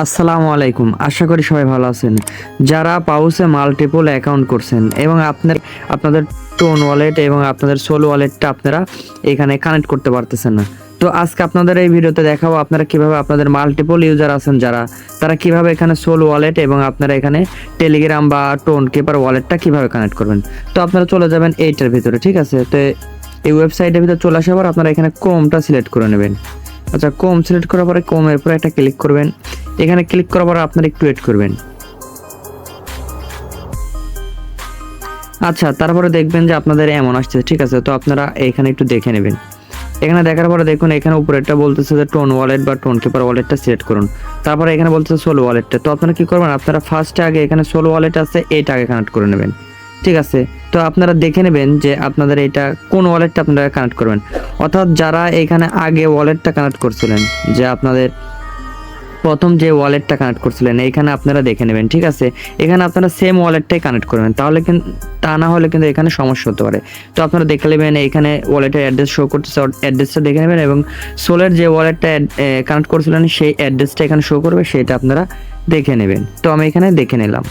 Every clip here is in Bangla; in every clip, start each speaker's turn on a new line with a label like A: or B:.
A: আসসালামু আলাইকুম, আশা করি সবাই ভালো আছেন। যারা পাউসে মাল্টিপল অ্যাকাউন্ট করছেন এবং আপনাদের টোন ওয়ালেট এবং আপনাদের সোল ওয়ালেটটা আপনারা এখানে কানেক্ট করতে পারতেছেন না, তো আজকে আপনাদের এই ভিডিওতে দেখাবো আপনারা কিভাবে আপনাদের মাল্টিপল ইউজার আছেন তারা কিভাবে এখানে সোল ওয়ালেট এবং আপনারা এখানে টেলিগ্রাম বা টোন কিপার ওয়ালেটটা কিভাবে কানেক্ট করবেন। তো আপনারা চলে যাবেন এইটার ভিতরে, ঠিক আছে। তো এই ওয়েবসাইটের ভিতরে চলে আসার পর আপনারা এখানে ক্রোমটা সিলেক্ট করে নেবেন। আচ্ছা, ক্রোম সিলেক্ট করার পরে ক্রোমের উপরে একটা ক্লিক করবেন। এখানে ক্লিক করার পর আপনারা একটু ওয়েট করবেন। আচ্ছা, তারপরে দেখবেন যে আপনাদের এমন আসছে, ঠিক আছে। তো আপনারা এখানে একটু দেখে নেবেন। এখানে দেখার পরে দেখুন এখানে উপরেরটা বলতেছে যে টোন ওয়ালেট বা টোন কিপার ওয়ালেটটা সিলেক্ট করুন। তারপরে এখানে বলতেছে সোল ওয়ালেটটা। তো আপনারা কি করবেন, আপনারা ফার্স্টে আগে এখানে সোল ওয়ালেট আছে এইটা আগে কানেক্ট করে নেবেন, ঠিক আছে। তো আপনারা দেখে নেবেন যে আপনাদের এটা কোন ওয়ালেটটা আপনারা কানেক্ট করবেন, অর্থাৎ যারা এখানে আগে ওয়ালেটটা কানেক্ট করছিলেন, যে আপনাদের প্রথম যে ওয়ালেটটা কানেক্ট করছিলেন এইখানে আপনারা দেখে নেবেন, ঠিক আছে। এখানে আপনারা সেম ওয়ালেটটাই কানেক্ট করবেন, তাহলে কিন্তু তা না হলে কিন্তু এখানে সমস্যা হতে পারে। তো আপনারা দেখে নেবেন এইখানে ওয়ালেটের অ্যাড্রেস শো করতেছে, অ্যাড্রেসটা দেখে নেবেন এবং সোলের যে ওয়ালেটটা কানেক্ট করছিলেন সেই অ্যাড্রেসটা এখানে শো করবে, সেটা আপনারা দেখে নেবেন। তো আমি এখানে দেখে নিলাম।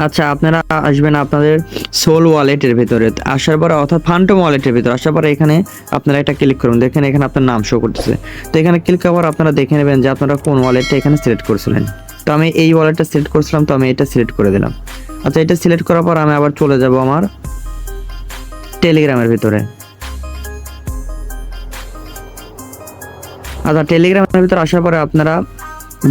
A: আচ্ছা, আপনারা আসবেন আপনাদের সোল ওয়ালেটের ভিতরে, আসার পরে অর্থাৎ ফান্টম ওয়ালেটের ভিতরে আসার পরে এখানে আপনারা একটা ক্লিক করুন। দেখেন এখানে আপনার নাম শো করতেছে। তো এখানে ক্লিক করার পর আপনারা দেখে নেবেন যে আপনারা কোন ওয়ালেটটা এখানে সিলেক্ট করেছিলেন। তো আমি এই ওয়ালেটটা সিলেক্ট করেছিলাম, তো আমি এটা সিলেক্ট করে দিলাম। আচ্ছা, এটা সিলেক্ট করার পর আমি আবার চলে যাব আমার টেলিগ্রামের ভিতরে। আচ্ছা, টেলিগ্রামের ভিতরে আসার পরে আপনারা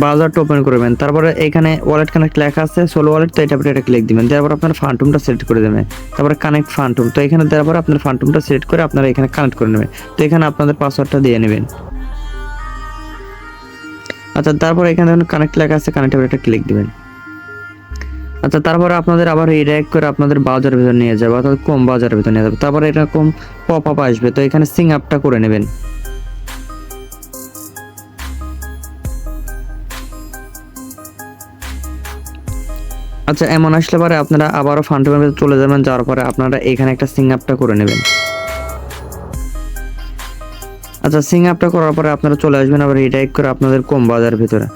A: ব্রাউজারটা ওপেন করবেন। তারপরে এখানে ওয়ালেট কানেক্ট লেখা আছে সোলো ওয়ালেট, তো এটা এটা ক্লিক দিবেন। তারপর আপনার ফান্টুমটা সিলেক্ট করে দেবেন। তারপরে কানেক্ট ফান্টুম, তো এখানে দেওয়ার পর আপনার ফান্টুমটা সিলেক্ট করে আপনারা এখানে কানেক্ট করে নেবেন। তো এখানে আপনাদের পাসওয়ার্ডটা দিয়ে নেবেন। আচ্ছা, তারপর এখানে কানেক্ট লেখা আছে, কানেক্ট এটা ক্লিক দিবেন। আচ্ছা, তারপরে আপনাদের আবার রিডাইরেক্ট করে আপনাদের ব্রাউজারের ভিতর নিয়ে যাবে, অর্থাৎ কম ব্রাউজারের ভিতর নিয়ে যাবে। তারপরে এরকম পপ আপ আসবে, তো এখানে সিং আপটা করে নেবেন। আচ্ছা, এমন আসলে পরে আপনারা আবারও ফান্টুমের ভিতরে চলে যাবেন, যাওয়ার পরে আপনারা এখানে একটা সিং আপটা করে নেবেন। আচ্ছা, সিং আপটা করার পরে আপনারা চলে আসবেন আবার রিডাইরেক্ট করে আপনাদের কম বাজার ভিতরে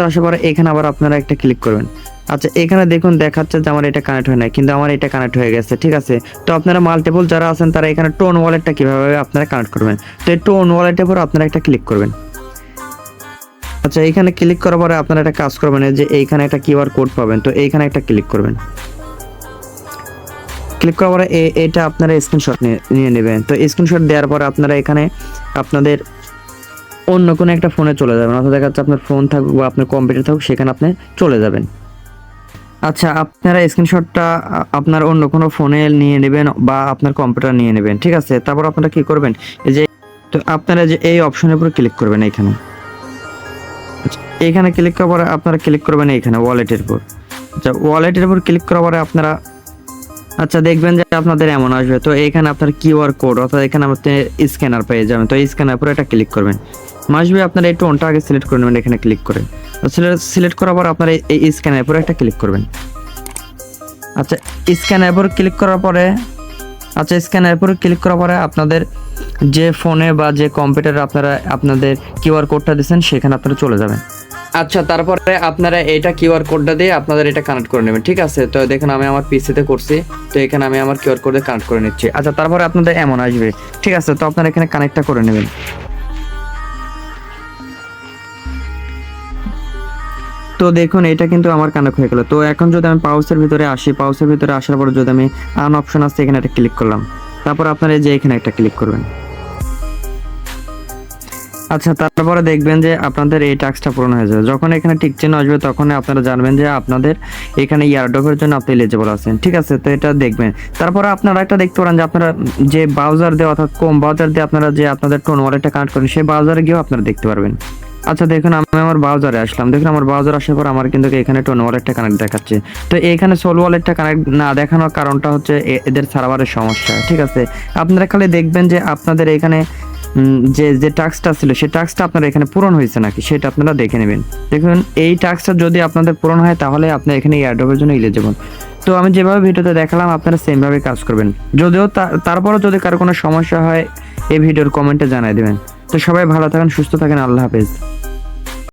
A: আসার পরে এখানে আবার আপনারা একটা ক্লিক করবেন। আচ্ছা, এখানে দেখুন দেখাচ্ছে যে আমার এটা কানেক্ট হয় না, কিন্তু আমার এটা কানেক্ট হয়ে গেছে, ঠিক আছে। তো আপনারা মাল্টিপল যারা আছেন তারা এখানে টোন ওয়ালেটটা কিভাবে আপনারা কানেক্ট করবেন, তো এই টোন ওয়ালেটের উপর আপনারা একটা ক্লিক করবেন। আচ্ছা, এইখানে ক্লিক করার পরে আপনারা একটা কাজ করবেন, যে এইখানে একটা কিউআর কোড পাবেন, তো এইখানে একটা ক্লিক করবেন। ক্লিক করার পরে এটা আপনারা স্ক্রিনশট নিয়ে নেবেন। তো স্ক্রিনশট দেওয়ার পরে আপনারা এখানে আপনাদের অন্য কোনো একটা ফোনে চলে যাবেন, অর্থাৎ দেখা যাচ্ছে আপনার ফোন থাকুক বা আপনার কম্পিউটার থাকুক, সেখানে আপনি চলে যাবেন। আচ্ছা, আপনারা স্ক্রিনশটটা আপনার অন্য কোনো ফোনে নিয়ে নেবেন বা আপনার কম্পিউটার নিয়ে নেবেন, ঠিক আছে। তারপর আপনারা কি করবেন, এই যে তো আপনারা যে এই অপশনের উপর ক্লিক করবেন এইখানে। এইখানে ক্লিক করার পরে আপনারা ক্লিক করবেন এইখানে ওয়ালেটের উপর। আচ্ছা, ওয়ালেটের উপর ক্লিক করার পরে আপনারা দেখবেন যে আপনাদের এমন আসবে। তো এইখানে আপনার কিউআর কোড, অর্থাৎ এখানে আপনি স্ক্যানার পেয়ে যাবেন। তো এই স্ক্যানার উপরে এটা ক্লিক করবেন। আসবে আপনারা এই টোনটা আগে সিলেক্ট করে নেবেন এখানে ক্লিক করে। সিলেক্ট করার পর আপনারা এই স্ক্যানার উপরে একটা ক্লিক করবেন। আচ্ছা, স্ক্যানার উপর ক্লিক করার পরে আপনাদের যে ফোনে বা যে কম্পিউটারে আপনারা আপনাদের কিউআর কোডটা দিয়েছেন সেখানে আপনারা চলে যাবেন। আচ্ছা, তারপরে আপনারা এটা কিউআর কোডটা দিয়ে আপনাদের এটা কানেক্ট করে নেবেন, ঠিক আছে। তো দেখুন আমি আমার পিসিতে করছি, তো এখানে আমি আমার কিউআর কোডে কানেক্ট করে নিচ্ছি। আচ্ছা, তারপরে আপনাদের এমন আসবে, ঠিক আছে। তো আপনারা এখানে কানেক্টটা করে নেবেন। তো দেখুন এটা কিন্তু আমার কানেক্ট হয়ে গেল। তো এখন যদি আমি পাউসের ভিতরে আসি, পাউসের ভিতরে আসার পর যদি আমি আন অপশন আছে এখানে একটা ক্লিক করলাম, তারপর আপনারা এই যে এখানে একটা ক্লিক করবেন। আচ্ছা, তারপরে দেখবেন যে আপনাদের এই টাস্কটা পূরণ হয়ে যাবে। যখন এখানে টিক চিহ্ন আসবে তখন আপনারা জানবেন যে আপনাদের এখানে ইয়ারড্রপের জন্য আপনি এলিজিবল আছেন, ঠিক আছে। তো এটা দেখবেন। তারপরে আপনারা একটা দেখতে পারেন যে আপনারা যে ব্রাউজার দিয়ে অর্থাৎ কোম ব্রাউজার দিয়ে আপনারা যে আপনাদের টোন ওয়ালেটটা কানেক্ট করেন সেই ব্রাউজারে গিয়েও আপনারা দেখতে পারবেন। আচ্ছা, দেখুন আমি আমার ব্রাউজারে আসলাম। দেখুন আমার ব্রাউজার আসার পর আমার কিন্তু এখানে টোন ওয়ালেটটা কানেক্ট দেখাচ্ছে। তো এখানে সোল ওয়ালেটটা কানেক্ট না দেখানোর কারণটা হচ্ছে এদের সার্ভারের সমস্যা, ঠিক আছে। আপনারা খালি দেখবেন যে আপনাদের এখানে যে টাস্কটা ছিল সেই টাস্কটা আপনার এখানে পূরণ হয়েছে নাকি সেটা আপনারা দেখে নেবেন। দেখুন এই টাস্কটা যদি আপনাদের পূরণ হয় তাহলে আপনি এখানে এয়ারড্রপের জন্য এলিজিবল। তো আমি যেভাবে ভিডিওতে দেখালাম আপনারা সেমভাবে কাজ করবেন। যদিও তারপরও যদি কারো কোনো সমস্যা হয় এই ভিডিওর কমেন্টে জানিয়ে দেবেন। তো সবাই ভালো থাকেন, সুস্থ থাকেন, আল্লাহ হাফেজ।